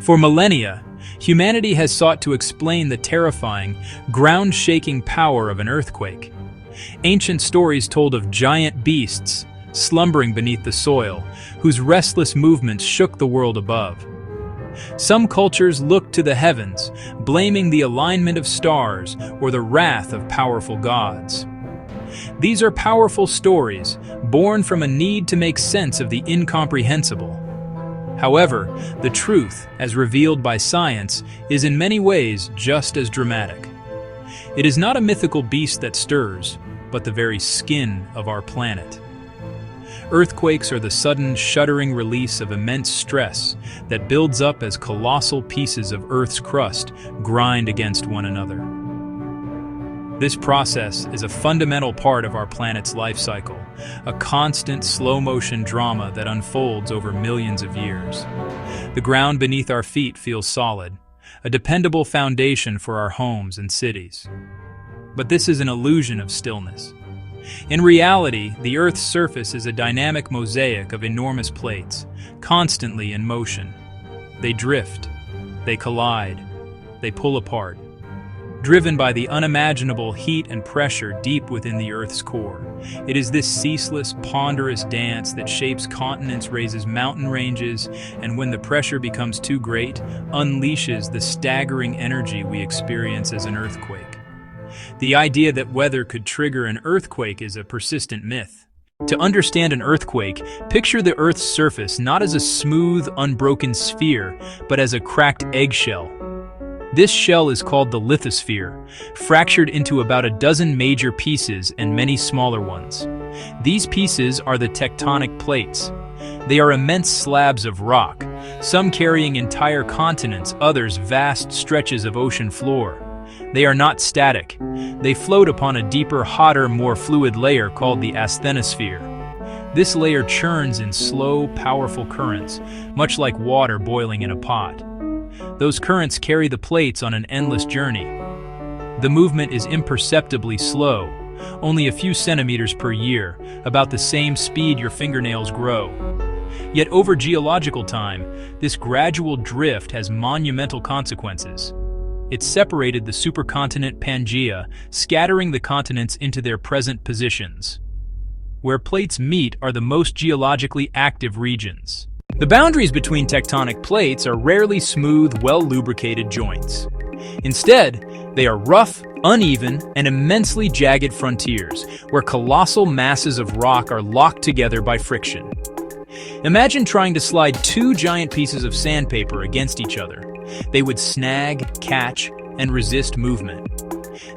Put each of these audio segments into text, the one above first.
For millennia, humanity has sought to explain the terrifying, ground-shaking power of an earthquake. Ancient stories told of giant beasts slumbering beneath the soil, whose restless movements shook the world above. Some cultures looked to the heavens, blaming the alignment of stars or the wrath of powerful gods. These are powerful stories, born from a need to make sense of the incomprehensible. However, the truth, as revealed by science, is in many ways just as dramatic. It is not a mythical beast that stirs, but the very skin of our planet. Earthquakes are the sudden, shuddering release of immense stress that builds up as colossal pieces of Earth's crust grind against one another. This process is a fundamental part of our planet's life cycle, a constant slow-motion drama that unfolds over millions of years. The ground beneath our feet feels solid, a dependable foundation for our homes and cities. But this is an illusion of stillness. In reality, the Earth's surface is a dynamic mosaic of enormous plates, constantly in motion. They drift, they collide, they pull apart, driven by the unimaginable heat and pressure deep within the Earth's core. It is this ceaseless, ponderous dance that shapes continents, raises mountain ranges, and when the pressure becomes too great, unleashes the staggering energy we experience as an earthquake. The idea that weather could trigger an earthquake is a persistent myth. To understand an earthquake, picture the Earth's surface not as a smooth, unbroken sphere, but as a cracked eggshell. This shell is called the lithosphere, fractured into about a dozen major pieces and many smaller ones. These pieces are the tectonic plates. They are immense slabs of rock, some carrying entire continents, others vast stretches of ocean floor. They are not static. They float upon a deeper, hotter, more fluid layer called the asthenosphere. This layer churns in slow, powerful currents, much like water boiling in a pot. Those currents carry the plates on an endless journey. The movement is imperceptibly slow, only a few centimeters per year, about the same speed your fingernails grow. Yet over geological time, this gradual drift has monumental consequences. It separated the supercontinent Pangaea, scattering the continents into their present positions. Where plates meet are the most geologically active regions. The boundaries between tectonic plates are rarely smooth, well-lubricated joints. Instead, they are rough, uneven, and immensely jagged frontiers, where colossal masses of rock are locked together by friction. Imagine trying to slide two giant pieces of sandpaper against each other. They would snag, catch, and resist movement.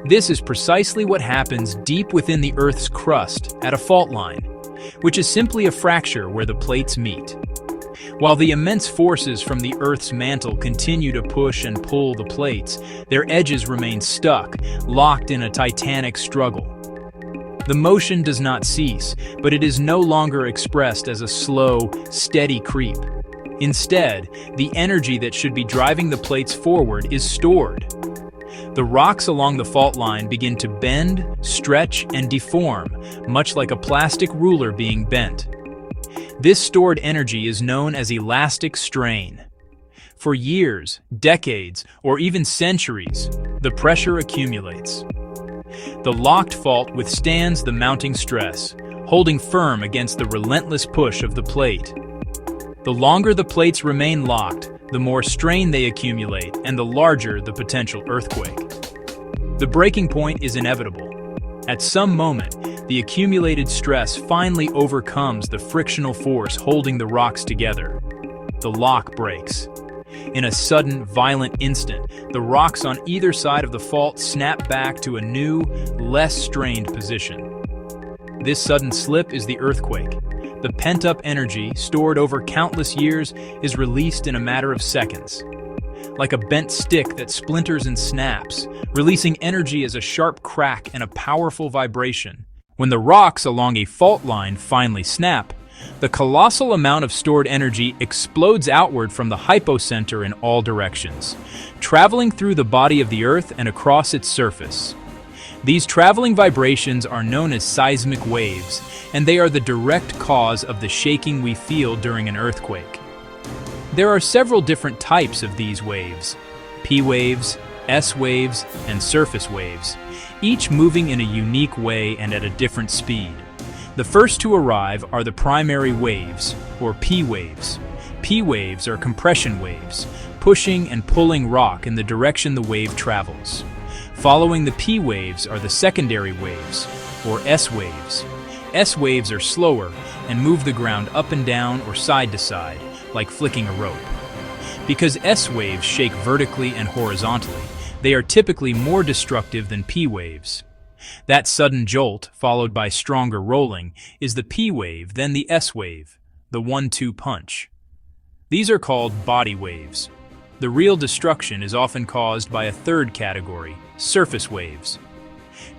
This is precisely what happens deep within the Earth's crust at a fault line, which is simply a fracture where the plates meet. While the immense forces from the Earth's mantle continue to push and pull the plates, their edges remain stuck, locked in a titanic struggle. The motion does not cease, but it is no longer expressed as a slow, steady creep. Instead, the energy that should be driving the plates forward is stored. The rocks along the fault line begin to bend, stretch, and deform, much like a plastic ruler being bent. This stored energy is known as elastic strain. For years, decades, or even centuries, the pressure accumulates. The locked fault withstands the mounting stress, holding firm against the relentless push of the plate. The longer the plates remain locked, the more strain they accumulate and the larger the potential earthquake. The breaking point is inevitable. At some moment, the accumulated stress finally overcomes the frictional force holding the rocks together. The lock breaks. In a sudden, violent instant, the rocks on either side of the fault snap back to a new, less strained position. This sudden slip is the earthquake. The pent-up energy, stored over countless years, is released in a matter of seconds. Like a bent stick that splinters and snaps, releasing energy as a sharp crack and a powerful vibration. When the rocks along a fault line finally snap, the colossal amount of stored energy explodes outward from the hypocenter in all directions, traveling through the body of the Earth and across its surface. These traveling vibrations are known as seismic waves, and they are the direct cause of the shaking we feel during an earthquake. There are several different types of these waves: P waves, S waves, and surface waves, each moving in a unique way and at a different speed. The first to arrive are the primary waves, or P waves. P waves are compression waves, pushing and pulling rock in the direction the wave travels. Following the P waves are the secondary waves, or S waves. S waves are slower and move the ground up and down or side to side, like flicking a rope. Because S waves shake vertically and horizontally, they are typically more destructive than P waves. That sudden jolt, followed by stronger rolling, is the P wave, then the S wave, the 1-2 punch. These are called body waves. The real destruction is often caused by a third category, surface waves.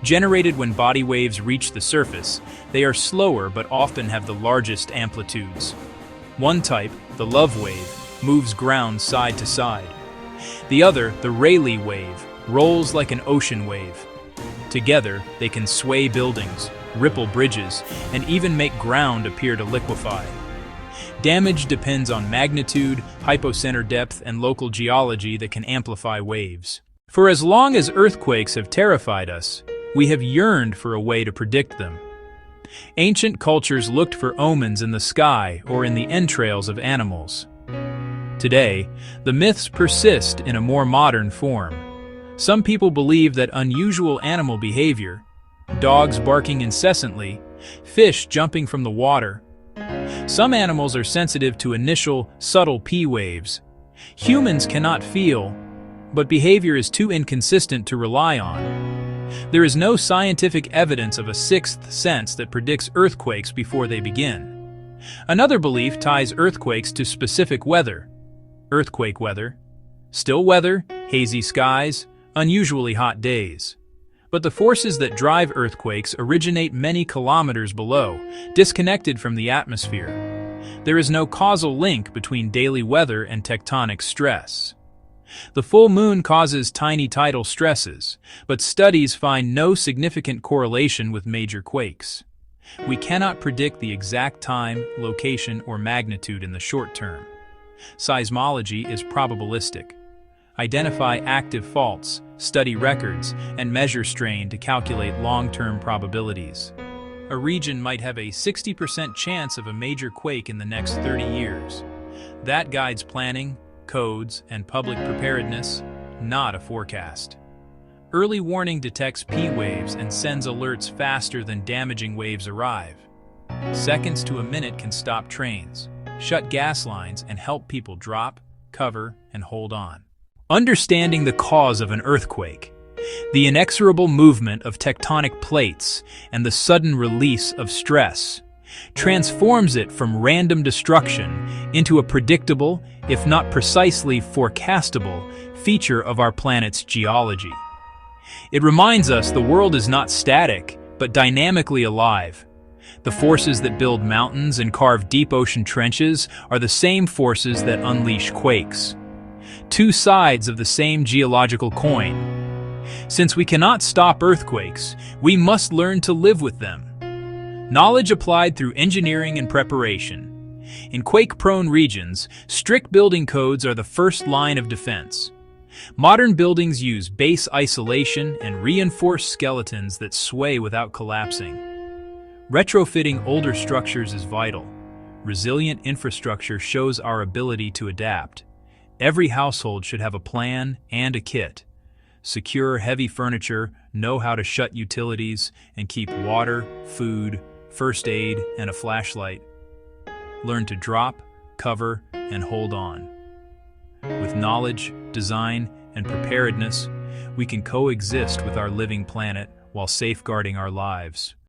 Generated when body waves reach the surface, they are slower but often have the largest amplitudes. One type, the love wave, moves ground side to side. The other, the Rayleigh wave, rolls like an ocean wave. Together, they can sway buildings, ripple bridges, and even make ground appear to liquefy. Damage depends on magnitude, hypocenter depth, and local geology that can amplify waves. For as long as earthquakes have terrified us, we have yearned for a way to predict them. Ancient cultures looked for omens in the sky or in the entrails of animals. Today, the myths persist in a more modern form. Some people believe that unusual animal behavior, dogs barking incessantly, fish jumping from the water. Some animals are sensitive to initial, subtle P waves. Humans cannot feel, but behavior is too inconsistent to rely on. There is no scientific evidence of a sixth sense that predicts earthquakes before they begin. Another belief ties earthquakes to specific weather. Earthquake weather, still weather, hazy skies, unusually hot days. But the forces that drive earthquakes originate many kilometers below, disconnected from the atmosphere. There is no causal link between daily weather and tectonic stress. The full moon causes tiny tidal stresses, but studies find no significant correlation with major quakes. We cannot predict the exact time, location, or magnitude in the short term. Seismology is probabilistic. Identify active faults, study records, and measure strain to calculate long-term probabilities. A region might have a 60% chance of a major quake in the next 30 years. That guides planning, codes, and public preparedness, not a forecast. Early warning detects P waves and sends alerts faster than damaging waves arrive. Seconds to a minute can stop trains, shut gas lines, and help people drop, cover, and hold on. Understanding the cause of an earthquake, the inexorable movement of tectonic plates, and the sudden release of stress, transforms it from random destruction into a predictable, if not precisely forecastable, feature of our planet's geology. It reminds us the world is not static, but dynamically alive. The forces that build mountains and carve deep ocean trenches are the same forces that unleash quakes. Two sides of the same geological coin. Since we cannot stop earthquakes, we must learn to live with them. Knowledge applied through engineering and preparation. In quake-prone regions, strict building codes are the first line of defense. Modern buildings use base isolation and reinforced skeletons that sway without collapsing. Retrofitting older structures is vital. Resilient infrastructure shows our ability to adapt. Every household should have a plan and a kit. Secure heavy furniture, know how to shut utilities, and keep water, food, first aid, and a flashlight. Learn to drop, cover, and hold on. With knowledge, design, and preparedness, we can coexist with our living planet while safeguarding our lives.